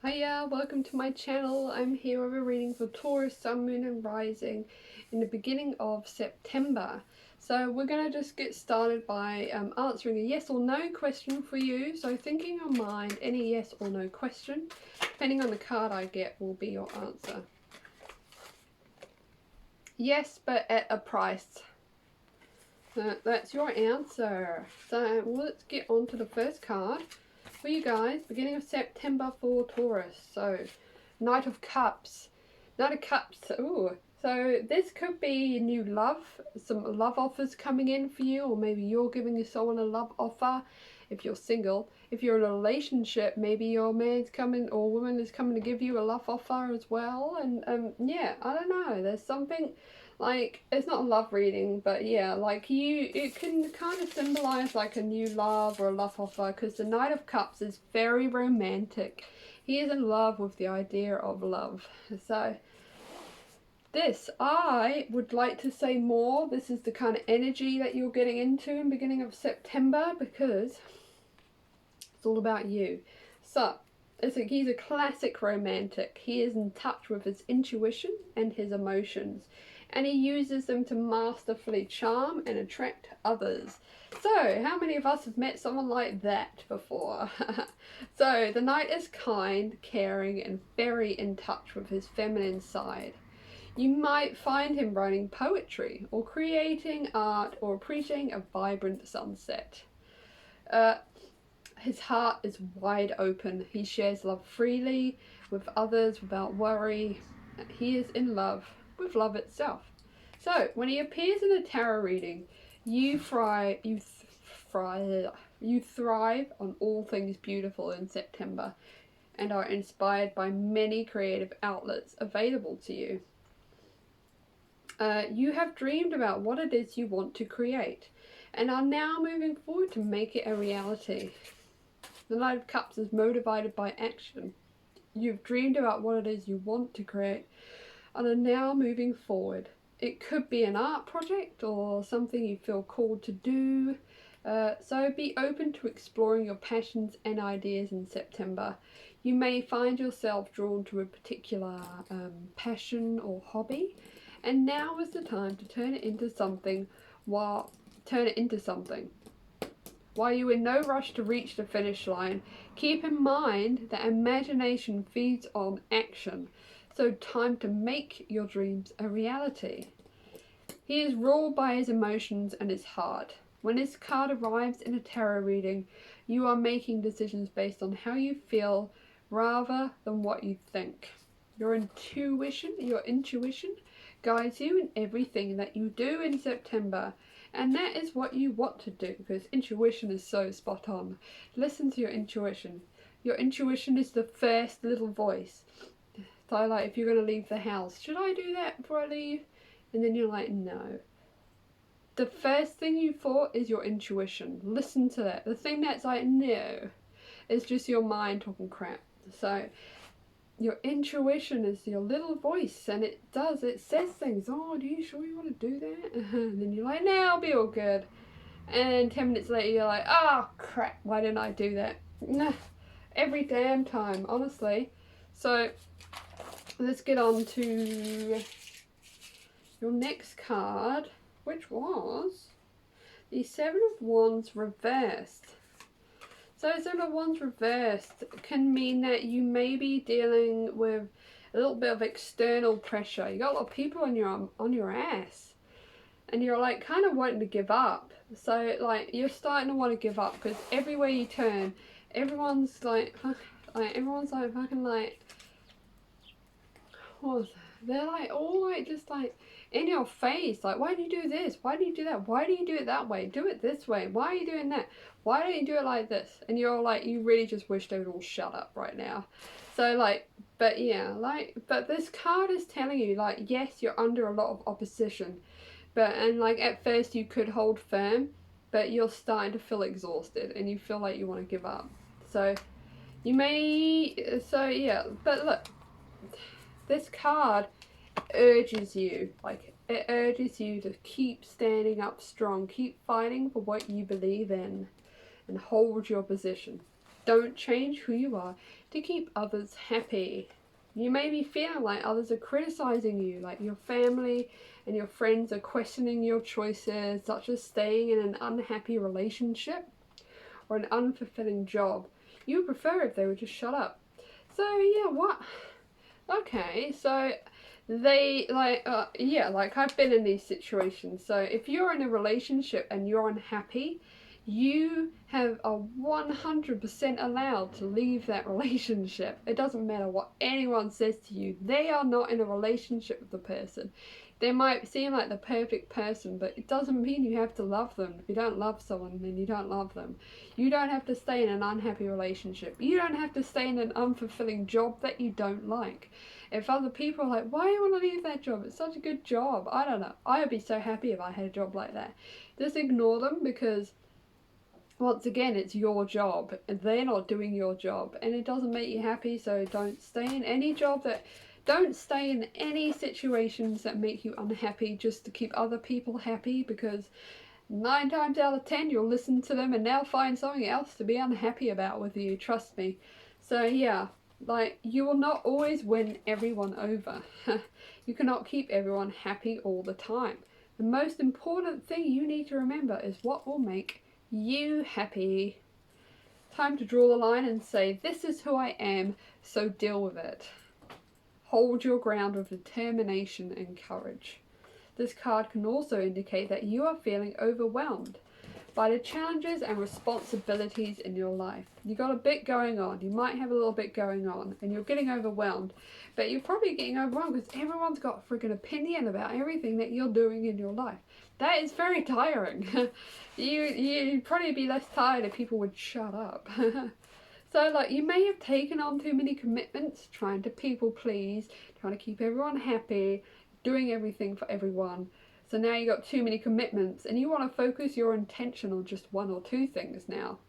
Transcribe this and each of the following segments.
Hiya, welcome to my channel. I'm here with a reading for Taurus, Sun, Moon and Rising in the beginning of September. So we're going to just get started by answering a yes or no question for you. So think in your mind any yes or no question, depending on the card I get, will be your answer. Yes, but at a price. That's your answer. So let's get on to the first card for you guys, beginning of September for Taurus. So Knight of Cups. Knight of Cups. Ooh. So this could be new love, some love offers coming in for you, or maybe you're giving someone a love offer if you're single. If you're in a relationship, maybe your man's coming or woman is coming to give you a love offer as well. And yeah, I don't know. There's something like, it's not a love reading, but yeah, like it can kind of symbolize like a new love or a love offer, because the Knight of Cups is very romantic. He is in love with the idea of love. So this, I would like to say more. This is the kind of energy that you're getting into in the beginning of September, because it's all about you. So he's a classic romantic. He is in touch with his intuition and his emotions, and he uses them to masterfully charm and attract others. So how many of us have met someone like that before? So the Knight is kind, caring and very in touch with his feminine side. You might find him writing poetry or creating art or appreciating a vibrant sunset. His heart is wide open. He shares love freely with others without worry. He is in love with love itself. So when he appears in a tarot reading, you thrive on all things beautiful in September and are inspired by many creative outlets available to you. You have dreamed about what it is you want to create and are now moving forward to make it a reality. The Knight of Cups is motivated by action. You've dreamed about what it is you want to create and are now moving forward. It could be an art project or something you feel called to do. So be open to exploring your passions and ideas in September. You may find yourself drawn to a particular passion or hobby, and now is the time to turn it into something. While you're in no rush to reach the finish line, keep in mind that imagination feeds on action. So time to make your dreams a reality. He is ruled by his emotions and his heart. When this card arrives in a tarot reading, you are making decisions based on how you feel rather than what you think. Your intuition guides you in everything that you do in September. And that is what you want to do, because intuition is so spot on. Listen to your intuition. Your intuition is the first little voice. So like, if you're going to leave the house, should I do that before I leave? And then you're like, no. The first thing you thought is your intuition. Listen to that. The thing that's like, no, is just your mind talking crap. So your intuition is your little voice, and it says things. Oh, do you sure you want to do that? And then you're like, no, I'll be all good. And 10 minutes later you're like, oh crap, why didn't I do that? Every damn time, honestly. So let's get on to your next card, which was the Seven of Wands reversed. So Seven of Wands reversed can mean that you may be dealing with a little bit of external pressure. You got a lot of people on your ass, and you're like kind of wanting to give up. So like you're starting to want to give up, because everywhere you turn, everyone's like fucking like, what? They're like all like just like in your face, like, why do you do this? Why do you do that? Why do you do it that way? Do it this way. Why are you doing that? Why don't you do it like this? And you're like, you really just wish they would all shut up right now. So like, but yeah, like, but this card is telling you like, yes, you're under a lot of opposition, and like at first you could hold firm, but you're starting to feel exhausted and you feel like you want to give up. So you may, so yeah, but look, this card urges you, like it urges you to keep standing up strong, keep fighting for what you believe in, and hold your position. Don't change who you are to keep others happy. You may be feeling like others are criticizing you, like your family and your friends are questioning your choices, such as staying in an unhappy relationship or an unfulfilling job. You would prefer if they would just shut up. So yeah, what? Okay, so they like I've been in these situations. So if you're in a relationship and you're unhappy, you have a 100% allowed to leave that relationship. It doesn't matter what anyone says to you. They are not in a relationship with the person. They might seem like the perfect person, but it doesn't mean you have to love them. If you don't love someone, then you don't love them. You don't have to stay in an unhappy relationship. You don't have to stay in an unfulfilling job that you don't like. If other people are like, why do you want to leave that job? It's such a good job. I don't know. I would be so happy if I had a job like that. Just ignore them, because once again, it's your job and they're not doing your job, and it doesn't make you happy. So don't stay in any don't stay in any situations that make you unhappy just to keep other people happy, because 9 times out of 10 you'll listen to them and they'll find something else to be unhappy about with you, trust me. So yeah, like, you will not always win everyone over. You cannot keep everyone happy all the time. The most important thing you need to remember is what will make you happy. Time to draw the line and say, this is who I am, so deal with it. Hold your ground with determination and courage. This card can also indicate that you are feeling overwhelmed by the challenges and responsibilities in your life. You got a bit going on. You might have a little bit going on and you're getting overwhelmed. But you're probably getting overwhelmed because everyone's got a freaking opinion about everything that you're doing in your life. That is very tiring. You'd probably be less tired if people would shut up. So, like, you may have taken on too many commitments, trying to people please, trying to keep everyone happy, doing everything for everyone. So now you got too many commitments and you want to focus your attention on just 1 or 2 things now.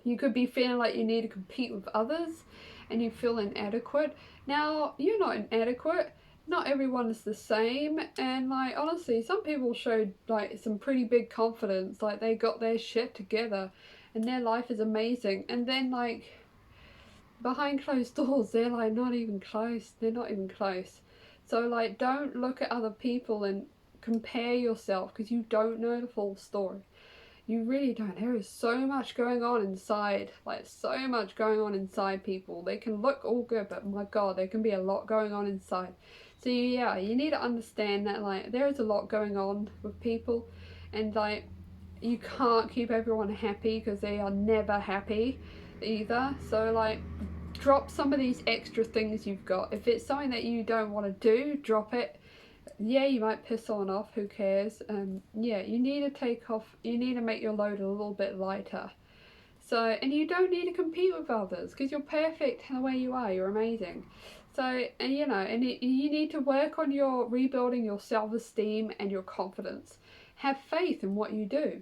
You could be feeling like you need to compete with others and you feel inadequate. Now, you're not inadequate. Not everyone is the same, and like, honestly, some people showed like some pretty big confidence, like they got their shit together and their life is amazing, and then like behind closed doors they're like not even close. They're not even close. So like, don't look at other people and compare yourself, because you don't know the full story. You really don't. There is so much going on inside, like so much going on inside people. They can look all good, but my god, there can be a lot going on inside. So yeah, you need to understand that like there is a lot going on with people, and like you can't keep everyone happy because they are never happy either. So like, drop some of these extra things you've got. If it's something that you don't want to do, drop it. Yeah, you might piss someone off, who cares? Yeah, you need to take off, you need to make your load a little bit lighter. So, and you don't need to compete with others, because you're perfect the way you are, you're amazing. So, and you know, and you need to work on your rebuilding your self-esteem and your confidence. Have faith in what you do.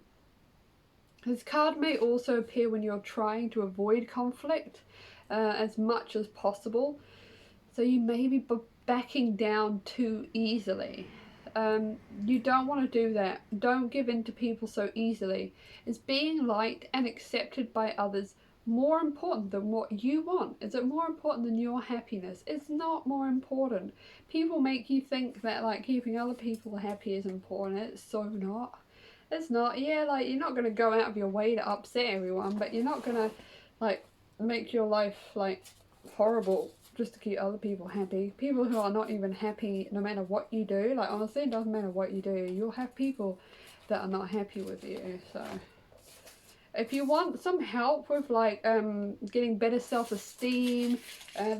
This card may also appear when you're trying to avoid conflict as much as possible. So you may be backing down too easily. You don't want to do that. Don't give in to people so easily. Is being liked and accepted by others more important than what you want? Is it more important than your happiness? It's not more important. People make you think that like keeping other people happy is important. It's so not. It's not. Yeah, like, you're not going to go out of your way to upset everyone, but you're not going to like make your life like horrible just to keep other people happy. People who are not even happy no matter what you do, like, honestly, it doesn't matter what you do, you'll have people that are not happy with you. So if you want some help with like getting better self-esteem,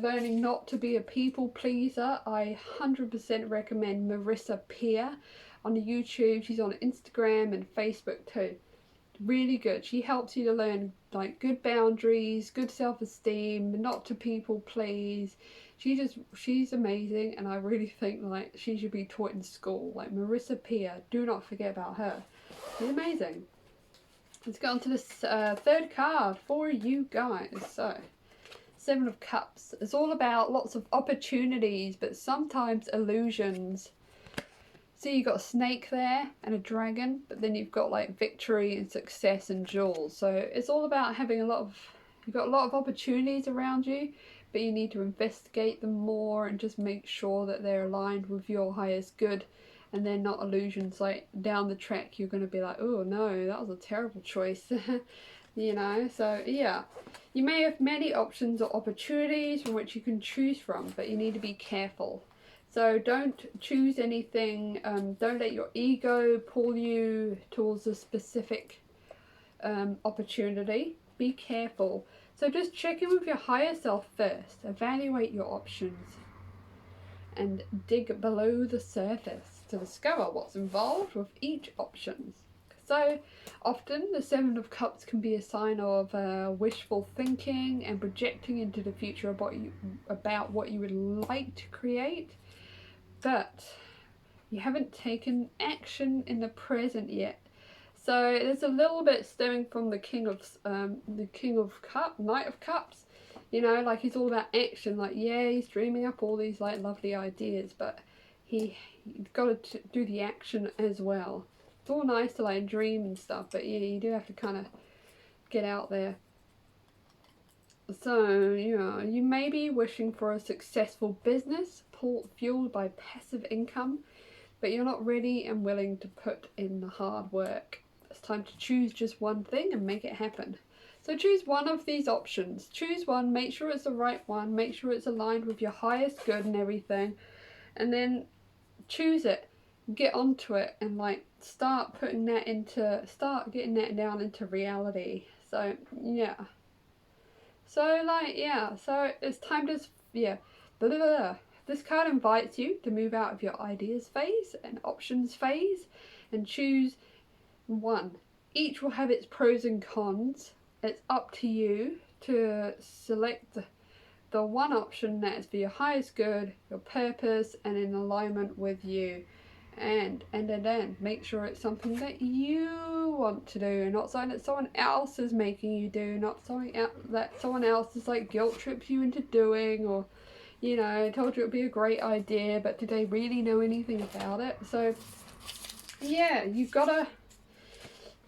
learning not to be a people pleaser, I 100% recommend Marissa Peer on YouTube. She's on Instagram and Facebook too. Really good. She helps you to learn like good boundaries, good self-esteem, not to people please. She's amazing, and I really think like she should be taught in school. Like, Marissa Peer, do not forget about her. She's amazing. Let's go on to this third card for you guys. So, 7 of Cups. It's all about lots of opportunities, but sometimes illusions. So you've got a snake there and a dragon, but then you've got like victory and success and jewels. So it's all about having a lot of You've got a lot of opportunities around you, but you need to investigate them more and just make sure that they're aligned with your highest good and they're not illusions. Like down the track you're going to be like, oh no, that was a terrible choice. You know, so yeah, you may have many options or opportunities from which you can choose from, but you need to be careful. So don't choose anything, don't let your ego pull you towards a specific opportunity. Be careful. So just check in with your higher self first, evaluate your options and dig below the surface to discover what's involved with each option. So often the Seven of Cups can be a sign of wishful thinking and projecting into the future about what you would like to create, but you haven't taken action in the present yet. So there's a little bit stemming from the King of Cups, Knight of Cups. You know, like he's all about action. Like yeah, he's dreaming up all these like lovely ideas, but he's got to do the action as well. It's all nice to like dream and stuff, but yeah, you do have to kind of get out there. So, you know, you may be wishing for a successful business fueled by passive income, but you're not ready and willing to put in the hard work. It's time to choose just one thing and make it happen. So choose one of these options. Choose one, make sure it's the right one, make sure it's aligned with your highest good and everything, and then choose it. Get onto it and like start getting that down into reality. So yeah, so like yeah, so it's time to this card invites you to move out of your ideas phase and options phase and choose one. Each will have its pros and cons. It's up to you to select the one option that is for your highest good, your purpose, and in alignment with you. And then make sure it's something that you want to do, not something that someone else is making you do, not something that someone else is like guilt trips you into doing, or you know, told you it would be a great idea, but did they really know anything about it? So yeah, you've got to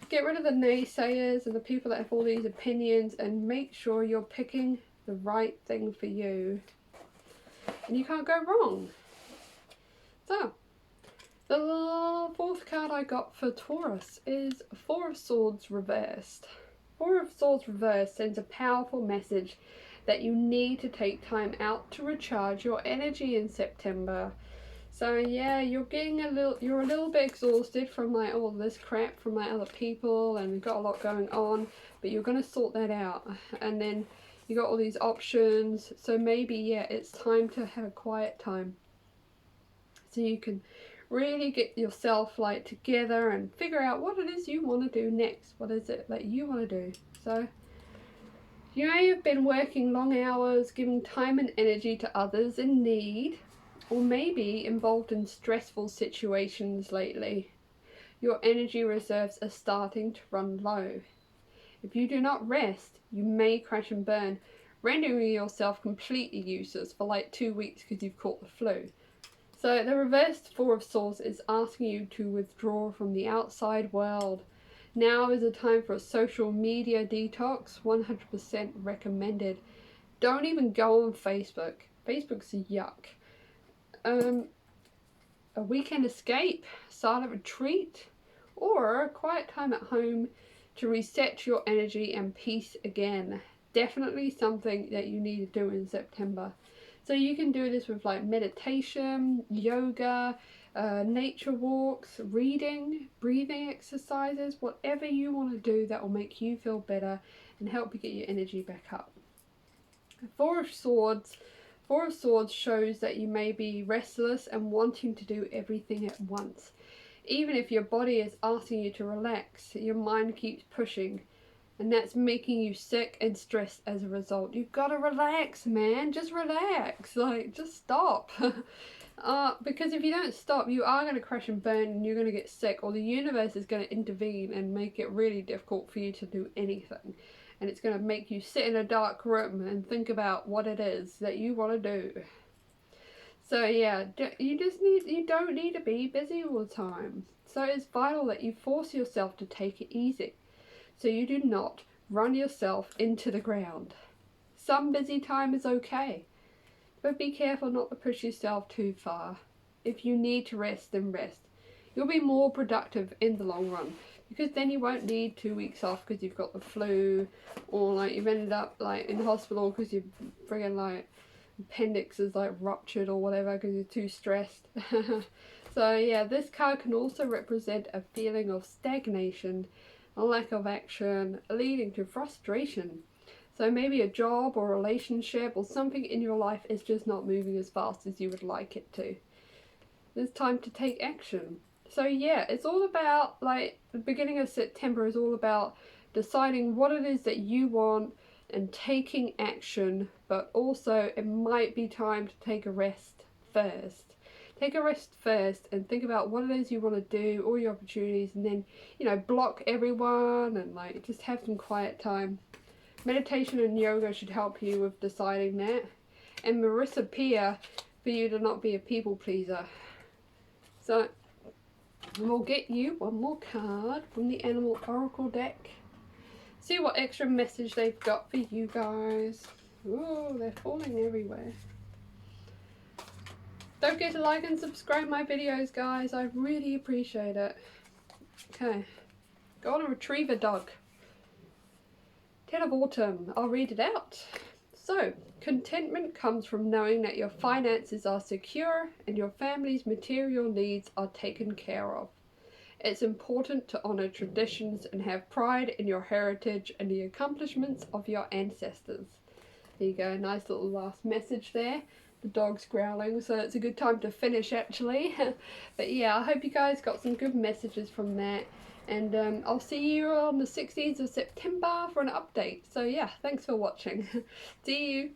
get rid of the naysayers and the people that have all these opinions and make sure you're picking the right thing for you, and you can't go wrong. So the fourth card I got for Taurus is Four of Swords reversed. Four of Swords reversed sends a powerful message that you need to take time out to recharge your energy in September. So yeah, you're a little bit exhausted from like all this crap from like other people, and you've got a lot going on, but you're going to sort that out. And then you got all these options, so maybe yeah, it's time to have a quiet time so you can really get yourself like together and figure out what it is you want to do next. What is it that you want to do? So you may have been working long hours, giving time and energy to others in need, or maybe involved in stressful situations lately. Your energy reserves are starting to run low. If you do not rest, you may crash and burn, rendering yourself completely useless for like 2 weeks because you've caught the flu. So the reversed Four of Swords is asking you to withdraw from the outside world. Now is a time for a social media detox, 100% recommended. Don't even go on Facebook. Facebook's a yuck. A weekend escape, silent retreat, or a quiet time at home to reset your energy and peace again. Definitely something that you need to do in September. So you can do this with like meditation, yoga, nature walks, reading, breathing exercises, whatever you want to do that will make you feel better and help you get your energy back up. Four of Swords shows that you may be restless and wanting to do everything at once. Even if your body is asking you to relax, your mind keeps pushing. And that's making you sick and stressed as a result. You've got to relax, man. Just relax. Like, just stop. Because if you don't stop, you are going to crash and burn and you're going to get sick. Or the universe is going to intervene and make it really difficult for you to do anything. And it's going to make you sit in a dark room and think about what it is that you want to do. So yeah, you don't need to be busy all the time. So it's vital that you force yourself to take it easy, so you do not run yourself into the ground. Some busy time is okay, but be careful not to push yourself too far. If you need to rest, then rest. You'll be more productive in the long run, because then you won't need 2 weeks off because you've got the flu, or like you've ended up like in hospital because your friggin' like appendix is like ruptured or whatever because you're too stressed. So yeah, this card can also represent a feeling of stagnation, a lack of action, leading to frustration. So maybe a job or relationship or something in your life is just not moving as fast as you would like it to. It's time to take action. So yeah, it's all about, like, the beginning of September is all about deciding what it is that you want and taking action, but also it might be time to take a rest first. Take a rest first and think about what it is you want to do, all your opportunities, and then, you know, block everyone and like just have some quiet time. Meditation and yoga should help you with deciding that. And Marissa Peer for you to not be a people pleaser. So we'll get you one more card from the Animal Oracle deck. See what extra message they've got for you guys. Oh, they're falling everywhere. Don't forget to like and subscribe my videos, guys. I really appreciate it. Okay. Got a retriever dog. 10 of Autumn. I'll read it out. So, contentment comes from knowing that your finances are secure and your family's material needs are taken care of. It's important to honour traditions and have pride in your heritage and the accomplishments of your ancestors. There you go, nice little last message there. The dog's growling, so it's a good time to finish actually. But yeah, I hope you guys got some good messages from that. And I'll see you on the 16th of September for an update. So yeah, thanks for watching. See you.